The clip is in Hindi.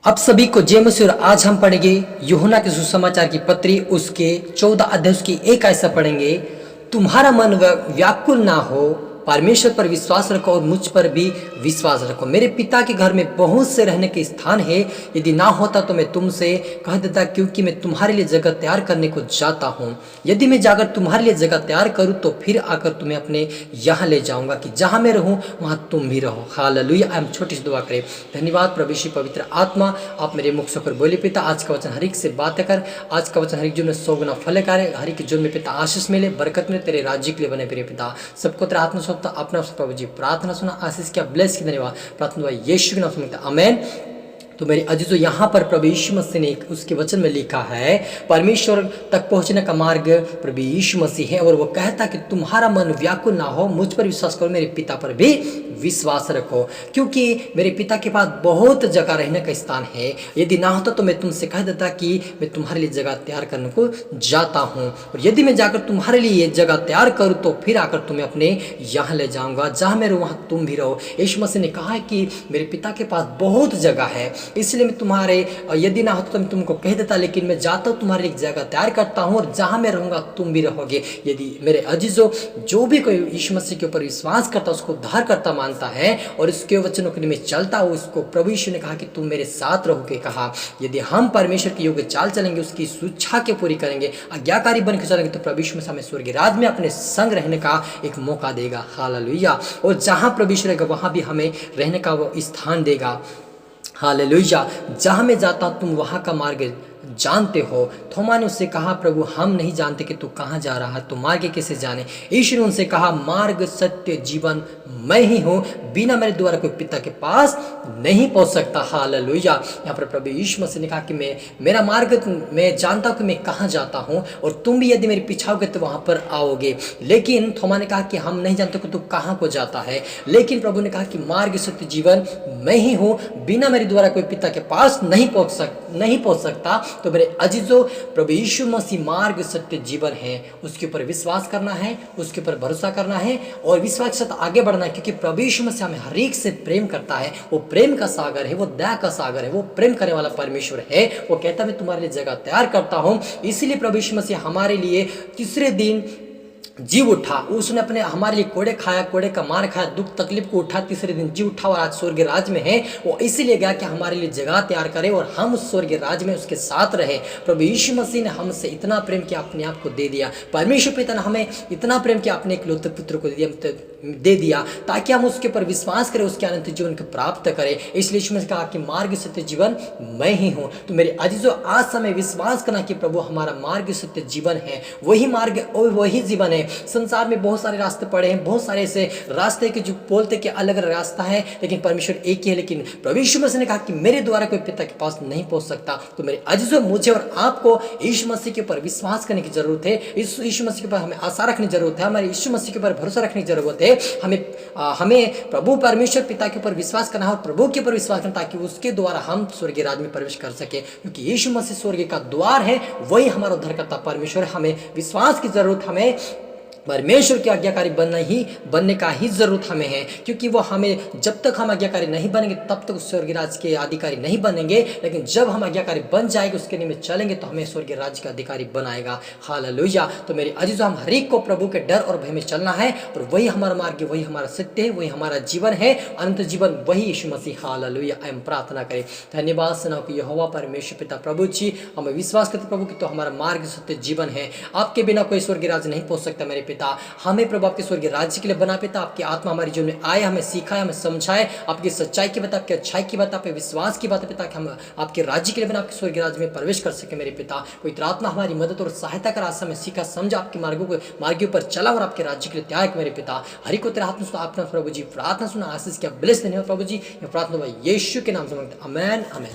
आप सभी को जय मसीह। और आज हम पढ़ेंगे यूहन्ना के सुसमाचार की पत्री उसके 14 अध्याय की एक ऐसा पढ़ेंगे। तुम्हारा मन व्याकुल ना हो, परमेश्वर पर विश्वास रखो और मुझ पर भी विश्वास रखो। मेरे पिता के घर में बहुत से रहने के स्थान है, यदि ना होता तो मैं तुमसे कह देता, क्योंकि मैं तुम्हारे लिए जगह तैयार करने को जाता हूँ। यदि मैं जाकर तुम्हारे लिए जगह तैयार करूँ तो फिर आकर तुम्हें अपने यहाँ ले जाऊंगा कि जहाँ मैं रहूँ वहाँ तुम भी रहो। हालेलुया। हम छोटी सी दुआ करें। धन्यवाद प्रभु यीशु पवित्र आत्मा, आप मेरे मुख से होकर बोले पिता, आज का वचन हरिक से बातें कर, आज का वचन हरिक जीवन में 100 गुना फल करे, हरिक जीवन में पिता आशीष मिले, बरकत मिले, तेरे राज्य के लिए बने प्रिय पिता। सबको तेरा आत्मा सौंपता, अपना प्रभु जी प्रार्थना सुना, आशीष किया, ब्लेस की, धन्यवाद प्रार्थना यीशु के नाम से, आमीन। तो मेरे अजीजों, यहाँ पर प्रभु यीशु मसीह ने उसके वचन में लिखा है, परमेश्वर तक पहुंचने का मार्ग प्रभु यीशु मसीह है। और वो कहता कि तुम्हारा मन व्याकुल ना हो, मुझ पर विश्वास करो, मेरे पिता पर भी विश्वास रखो, क्योंकि मेरे पिता के पास बहुत जगह रहने का स्थान है। यदि ना होता तो मैं तुमसे कह देता कि मैं तुम्हारे लिए जगह तैयार करने को जाता हूँ, और यदि मैं जाकर तुम्हारे लिए ये जगह तैयार करूँ तो फिर आकर तुम्हें अपने यहाँ ले जाऊँगा, जहाँ मैं रहूँ वहाँ तुम भी रहो। यीशु मसीह ने कहा है कि मेरे पिता के पास बहुत जगह है, इसलिए मैं तुम्हारे, यदि ना होता तो मैं तुमको कह देता, लेकिन मैं जाता हूँ तुम्हारे लिए जगह तैयार करता हूँ, और जहाँ मैं रहूँगा तुम भी रहोगे। यदि मेरे अजीजों, जो भी कोई यीशु मसीह के ऊपर विश्वास करता, उसको उद्धार करता मानता है और उसके वचनों के में चलता हो, उसको प्रभु यीशु ने कहा कि तुम मेरे साथ रहोगे। कहा यदि हम परमेश्वर के योग्य चाल चलेंगे, उसकी शिक्षा के पूरी करेंगे, आज्ञाकारी बन के चलेंगे, तो प्रभु यीशु मसीह हमें स्वर्गीय राज्य में अपने संग रहने का एक मौका देगा। हालेलुया। और जहाँ प्रभु यीशु रहेगा वहाँ भी हमें रहने का वो स्थान देगा। हालेलुया। जहाँ मैं जाता हूँ तुम वहाँ का मार्ग जानते हो। थोमा ने उससे कहा, प्रभु हम नहीं जानते कि तू कहाँ जा रहा है, तो मार्ग कैसे जाने। यीशु ने उनसे कहा, मार्ग सत्य जीवन मैं ही हूँ, बिना मेरे द्वारा कोई पिता के पास नहीं पहुँच सकता। हालेलुया। यहाँ पर प्रभु यीशु मसीह ने कहा कि मेरा मार्ग मैं जानता हूँ कि मैं कहाँ जाता हूँ, और तुम भी यदि मेरे पीछे आओगे तो वहाँ पर आओगे। लेकिन थोमा ने कहा कि हम नहीं जानते कि तू कहाँ को जाता है, लेकिन प्रभु ने कहा कि मार्ग सत्य जीवन मैं ही हूँ, बिना मेरे द्वारा कोई पिता के पास नहीं पहुँच सकता। तो मेरे अजीजों, प्रभु यीशु मसीह मार्ग सत्य जीवन है, उसके ऊपर विश्वास करना है, उसके ऊपर भरोसा करना है और विश्वास के साथ आगे बढ़ना है, क्योंकि प्रभु यीशु मसीह हमें हर एक से प्रेम करता है। वो प्रेम का सागर है, वो दया का सागर है, वो प्रेम करने वाला परमेश्वर है। वो कहता है मैं तुम्हारे लिए जगह तैयार करता हूँ। इसीलिए प्रभु यीशु मसीह हमारे लिए तीसरे दिन जी उठा, उसने अपने हमारे लिए कोड़े खाया, कोड़े का मार खाया, दुख तकलीफ को उठा, तीसरे दिन जी उठा और आज स्वर्गीय राज्य में है। वो इसीलिए गया कि हमारे लिए जगह तैयार करे और हम उस स्वर्गीय राज्य में उसके साथ रहे। प्रभु यीशु मसीह ने हमसे इतना प्रेम किया, अपने आप को दे दिया। परमेश्वर पिता ने हमें इतना प्रेम किया, अपने इकलौते पुत्र को दे दिया ताकि हम उसके ऊपर विश्वास करें, उसके अनंत जीवन को प्राप्त करें। इसलिए यीशु मसीह कहा कि मार्ग सत्य जीवन मैं ही हूँ। तो मेरे अजीजों, आज समय विश्वास करना कि प्रभु हमारा मार्ग सत्य जीवन है, वही मार्ग और वही जीवन है। संसार में बहुत सारे रास्ते पड़े हैं, बहुत सारे ऐसे रास्ते के जो बोलते कि अलग अलग रास्ता है, लेकिन परमेश्वर एक ही है। लेकिन प्रभु यीशु मसीह ने कहा कि मेरे द्वारा कोई पिता के पास नहीं पहुंच सकता। तो मेरे अजीजों, मुझे और आपको यीशु मसीह के ऊपर विश्वास करने की जरूरत है। यीशु मसीह के ऊपर हमें आशा रखने की जरूरत है, हमारे यीशु मसीह के ऊपर भरोसा रखने की जरूरत है। हमें प्रभु परमेश्वर पिता के ऊपर विश्वास करना है और प्रभु के ऊपर विश्वास करना, ताकि उसके द्वारा हम स्वर्गीय राज्य में प्रवेश कर सके, क्योंकि यीशु मसीह स्वर्ग का द्वार है, वही हमारा उद्धारकर्ता परमेश्वर। हमें विश्वास की जरूरत, हमें परमेश्वर के आज्ञाकारी बनने का ही जरूरत हमें है, क्योंकि वो हमें, जब तक हम आज्ञाकारी नहीं बनेंगे तब तक स्वर्गीय राज्य के अधिकारी नहीं बनेंगे, लेकिन जब हम आज्ञाकारी बन जाएंगे, उसके निमित्त चलेंगे, तो हमें स्वर्गीय राज्य का अधिकारी बनाएगा। हालेलुया। तो मेरे अजीजों, हम हर एक को प्रभु के डर और भय में चलना है, और वही हमारा मार्ग है, वही हमारा सत्य है, वही हमारा जीवन है, अनंत जीवन वही यीशु मसीह। हालेलुया। हम प्रार्थना करें। धन्यवाद सेनाओं की यहोवा परमेश्वर पिता प्रभु जी, हमें विश्वास करते प्रभु की तो हमारा मार्ग सत्य जीवन है। आपके बिना कोई स्वर्गीय राज्य नहीं पहुंच सकता। मेरे पिता, हमें प्रभु आपके स्वर्गीय राज्य के लिए बना पिता, आपकी आत्मा हमारे जीवन में आए, हमें सिखाए, हमें समझाए, आपकी सच्चाई की बात, आपकी अच्छाई की बात, आपके विश्वास की बात पिता, कि हम आपके राज्य के लिए बना, आपके स्वर्गीय राज्य में प्रवेश कर सके। मेरे पिता, कोई आत्मा हमारी मदद और सहायता कर, आज हमें सीखा समझा, आपके मार्गों पर चला और आपके राज्य के लिए त्याग। मेरे पिता, हरि को तेरा हाथ में अपना प्रभु जी प्रार्थना सुना, आशीष किया, ब्लेस धन्यवाद प्रभु जी। प्रार्थना यीशु के नाम से मांगते, आमेन आमेन।